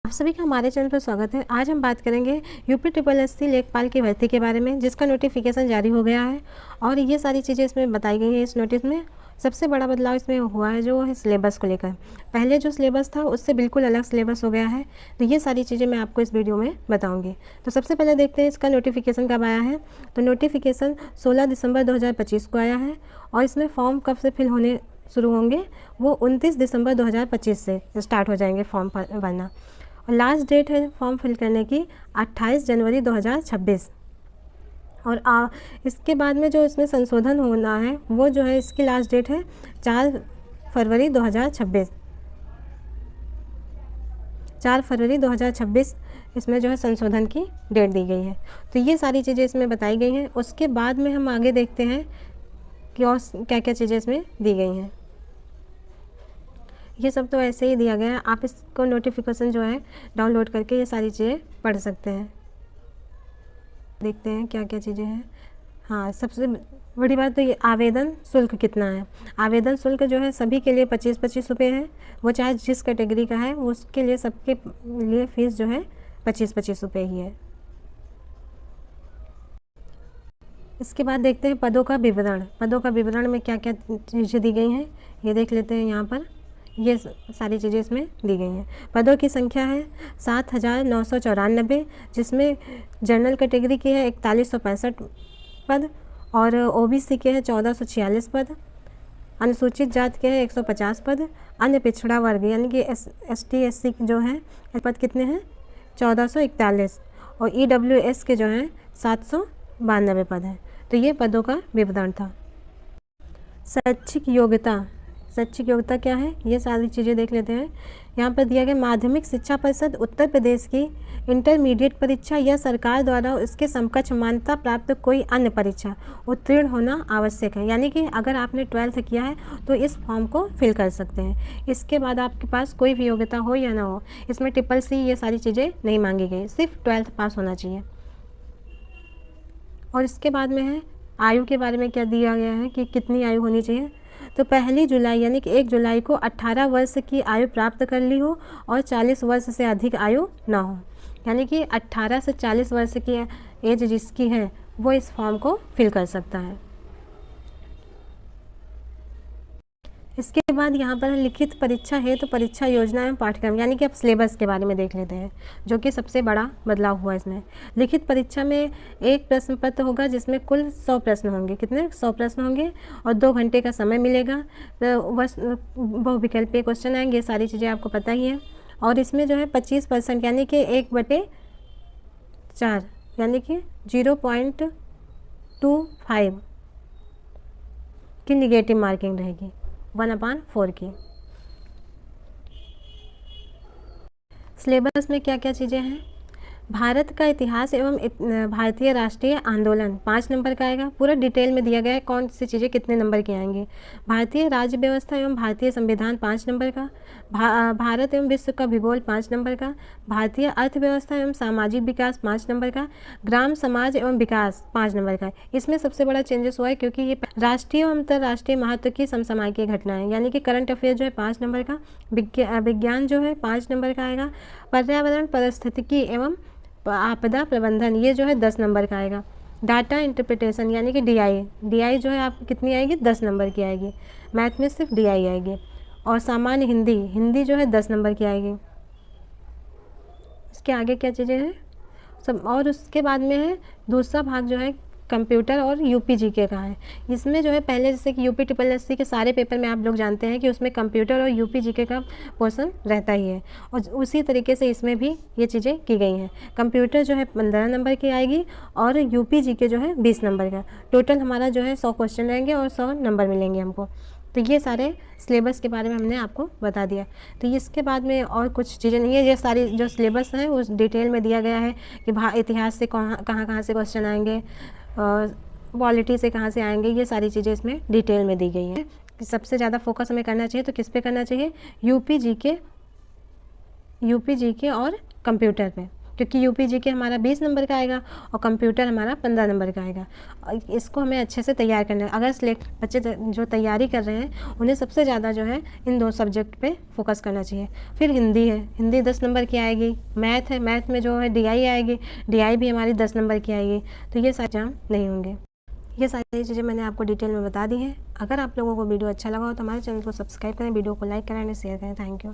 आप सभी का हमारे चैनल पर स्वागत है। आज हम बात करेंगे यूपी ट्रिपल एससी लेखपाल की भर्ती के बारे में, जिसका नोटिफिकेशन जारी हो गया है और ये सारी चीज़ें इसमें बताई गई हैं। इस नोटिस में सबसे बड़ा बदलाव इसमें हुआ है जो है सिलेबस को लेकर। पहले जो सिलेबस था उससे बिल्कुल अलग सिलेबस हो गया है, तो ये सारी चीज़ें मैं आपको इस वीडियो में बताऊँगी। तो सबसे पहले देखते हैं इसका नोटिफिकेशन कब आया है। तो नोटिफिकेशन 16 दिसंबर 2025 को आया है और इसमें फॉर्म कब से फिल होने शुरू होंगे, वो 29 दिसंबर 2025 से स्टार्ट हो जाएंगे फॉर्म भरना। और लास्ट डेट है फॉर्म फिल करने की 28 जनवरी 2026। और इसके बाद में जो इसमें संशोधन होना है वो जो है इसकी लास्ट डेट है 4 फरवरी 2026। 4 फरवरी 2026 इसमें जो है संशोधन की डेट दी गई है। तो ये सारी चीज़ें इसमें बताई गई हैं। उसके बाद में हम आगे देखते हैं कि और क्या क्या चीज़ें इसमें दी गई हैं। ये सब तो ऐसे ही दिया गया है, आप इसको नोटिफिकेशन जो है डाउनलोड करके ये सारी चीज़ें पढ़ सकते हैं। देखते हैं क्या क्या चीज़ें हैं। हाँ, सबसे बड़ी बात तो ये आवेदन शुल्क कितना है। आवेदन शुल्क जो है सभी के लिए 25-25 रुपये है। वो चाहे जिस कैटेगरी का है वो उसके लिए सबके लिए फ़ीस जो है 25-25 रुपये ही है। इसके बाद देखते हैं पदों का विवरण। पदों का विवरण में क्या क्या चीज़ें दी गई हैं ये देख लेते हैं। यहाँ पर ये सारी चीज़ें इसमें दी गई हैं। पदों की संख्या है 7,994, जिसमें जनरल कैटेगरी की है 4165 पद और ओबीसी के हैं 1446 पद, अनुसूचित जाति के हैं 150 पद, अन्य पिछड़ा वर्ग यानी कि एसटी एससी जो हैं पद कितने हैं 1441 और ईडब्ल्यूएस के जो हैं 792 पद हैं। तो ये पदों का विवरण था। शैक्षिक योग्यता क्या है ये सारी चीज़ें देख लेते हैं। यहाँ पर दिया गया माध्यमिक शिक्षा परिषद उत्तर प्रदेश की इंटरमीडिएट परीक्षा या सरकार द्वारा इसके समकक्ष मान्यता प्राप्त कोई अन्य परीक्षा उत्तीर्ण होना आवश्यक है। यानी कि अगर आपने 12th किया है तो इस फॉर्म को फिल कर सकते हैं। इसके बाद आपके पास कोई भी योग्यता हो या ना हो, इसमें CCC ये सारी चीज़ें नहीं मांगी गई, सिर्फ 12th पास होना चाहिए। और इसके बाद में है आयु के बारे में क्या दिया गया है कि कितनी आयु होनी चाहिए। तो 1 जुलाई यानी कि 1 जुलाई को 18 वर्ष की आयु प्राप्त कर ली हो और 40 वर्ष से अधिक आयु ना हो। यानी कि 18 से 40 वर्ष की एज जिसकी है वो इस फॉर्म को फिल कर सकता है। इसके बाद यहाँ पर लिखित परीक्षा है तो परीक्षा योजना एवं पाठ्यक्रम यानी कि अब सिलेबस के बारे में देख लेते हैं, जो कि सबसे बड़ा बदलाव हुआ इसमें। लिखित परीक्षा में एक प्रश्न पत्र होगा जिसमें कुल 100 प्रश्न होंगे। कितने 100 प्रश्न होंगे और 2 घंटे का समय मिलेगा। बहुविकल्पीय क्वेश्चन आएंगे, सारी चीज़ें आपको पता ही है। और इसमें जो है 25% यानी कि 1/4 यानी कि 0.25 की निगेटिव मार्किंग रहेगी 1/4 की। सिलेबस में क्या क्या चीज़ें हैं। भारत का इतिहास एवं भारतीय राष्ट्रीय आंदोलन 5 नंबर का आएगा। पूरा डिटेल में दिया गया है कौन सी चीज़ें कितने नंबर की आएंगी। भारतीय राज्य व्यवस्था एवं भारतीय संविधान 5 नंबर का। भारत एवं विश्व का भूगोल 5 नंबर का। भारतीय अर्थव्यवस्था एवं सामाजिक विकास 5 नंबर का। ग्राम समाज एवं विकास 5 नंबर का। इसमें सबसे बड़ा चेंजेस हुआ है क्योंकि ये राष्ट्रीय एवं अंतर्राष्ट्रीय महत्व की समसामयिक घटनाएं यानी कि करंट अफेयर जो है 5 नंबर का। विज्ञान जो है 5 नंबर का आएगा। पर्यावरण पारिस्थितिकी एवं आपदा प्रबंधन ये जो है 10 नंबर का आएगा। डाटा इंटरप्रिटेशन यानी कि डीआई जो है आप कितनी आएगी 10 नंबर की आएगी। मैथ में सिर्फ डीआई आएगी। और सामान्य हिंदी जो है 10 नंबर की आएगी। इसके आगे क्या चीज़ें हैं सब। और उसके बाद में है दूसरा भाग जो है कंप्यूटर और यूपी जीके का है। इसमें जो है पहले जैसे कि यूपी ट्रिपल एससी के सारे पेपर में आप लोग जानते हैं कि उसमें कंप्यूटर और यूपी जीके का पोर्शन रहता ही है, और उसी तरीके से इसमें भी ये चीज़ें की गई हैं। कंप्यूटर जो है 15 नंबर की आएगी और यूपी जीके जो है 20 नंबर का। टोटल हमारा जो है 100 क्वेश्चन रहेंगे और 100 नंबर मिलेंगे हमको। तो ये सारे सिलेबस के बारे में हमने आपको बता दिया। तो इसके बाद में और कुछ चीज़ें नहीं है, ये सारी जो सिलेबस है उस डिटेल में दिया गया है कि इतिहास से कहाँ से क्वेश्चन आएंगे, पॉलिटी से कहाँ से आएंगे, ये सारी चीज़ें इसमें डिटेल में दी गई हैं। कि सबसे ज़्यादा फोकस हमें करना चाहिए तो किस पे करना चाहिए, यूपी जीके और कंप्यूटर पे। क्योंकि यूपी के हमारा 20 नंबर का आएगा और कंप्यूटर हमारा 15 नंबर का आएगा। इसको हमें अच्छे से तैयार करना है। अगर बच्चे जो तैयारी कर रहे हैं उन्हें सबसे ज़्यादा जो है इन 2 सब्जेक्ट पे फोकस करना चाहिए। फिर हिंदी है, हिंदी 10 नंबर की आएगी। मैथ है, मैथ में जो है DI आएगी, DI भी हमारी 10 नंबर की आएगी। तो ये सारे एग्जाम नहीं होंगे। ये सारी चीज़ें मैंने आपको डिटेल में बता दी हैं। अगर आप लोगों को वीडियो अच्छा लगा हो तो हमारे चैनल को सब्सक्राइब करें, वीडियो को लाइक करें, शेयर करें। Thank you.